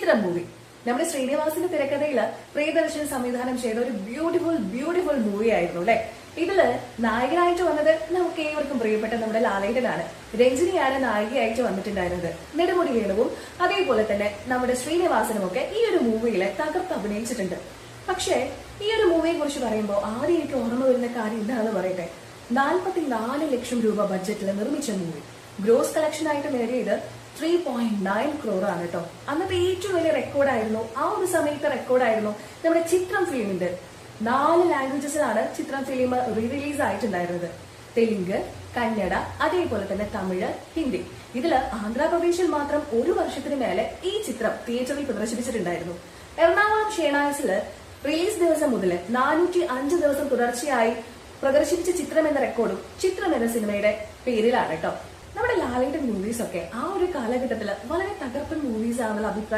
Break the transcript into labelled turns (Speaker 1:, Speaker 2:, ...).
Speaker 1: ചിത്രം മൂവി. നമ്മുടെ ശ്രീനിവാസിന്റെ തിരക്കഥയില് പ്രിയദർശൻ സംവിധാനം ചെയ്ത ഒരു ബ്യൂട്ടിഫുൾ മൂവി ആയിരുന്നു അല്ലെ. ഇതില് നായകനായിട്ട് വന്നത് നമുക്ക് ഏവർക്കും പ്രിയപ്പെട്ട നമ്മുടെ ലാലേട്ടനാണ്. രഞ്ജിനിയാണ് നായികയായിട്ട് വന്നിട്ടുണ്ടായിരുന്നത്. നെടുമുടി വേണുവും അതേപോലെ തന്നെ നമ്മുടെ ശ്രീനിവാസനും ഒക്കെ ഈ ഒരു മൂവിയിലെ തകർത്ത് അഭിനയിച്ചിട്ടുണ്ട്. പക്ഷേ ഈ ഒരു മൂവിയെ കുറിച്ച് പറയുമ്പോൾ ആദ്യം എനിക്ക് ഓർമ്മ വരുന്ന കാര്യം എന്താണെന്ന് പറയട്ടെ. 44 ലക്ഷം രൂപ ബഡ്ജറ്റിൽ നിർമ്മിച്ച മൂവി ഗ്രോസ് കളക്ഷൻ ആയിട്ട് നേടിയത് 3.9 crore ആണ് കേട്ടോ. അന്നത്തെ ഏറ്റവും വലിയ റെക്കോർഡായിരുന്നു. ആ ഒരു സമയത്തെ റെക്കോർഡായിരുന്നു നമ്മുടെ ചിത്രം ഫിലിമിന്റെ. 4 ലാംഗ്വേജസിലാണ് ചിത്രം ഫിലിം റിലീസ് ആയിട്ടുണ്ടായിരുന്നത്. തെലുങ്ക്, കന്നഡ, അതേപോലെ തന്നെ തമിഴ്, ഹിന്ദി. ഇതില് ആന്ധ്രാപ്രദേശിൽ മാത്രം 1 വർഷത്തിന് മേലെ ഈ ചിത്രം തിയേറ്ററിൽ പ്രദർശിപ്പിച്ചിട്ടുണ്ടായിരുന്നു. എറണാകുളം ഷേണായ്സില് റിലീസ് ദിവസം മുതൽ 405 ദിവസം തുടർച്ചയായി പ്രദർശിപ്പിച്ച ചിത്രം എന്ന റെക്കോർഡും ചിത്രം എന്ന സിനിമയുടെ പേരിലാണ് കേട്ടോ. നമ്മുടെ ലാലേട്ടൻ മൂവീസ് ഒക്കെ ആ ഒരു കാലഘട്ടത്തിൽ വളരെ തകർപ്പൻ മൂവീസ് ആണെന്നുള്ള അഭിപ്രായം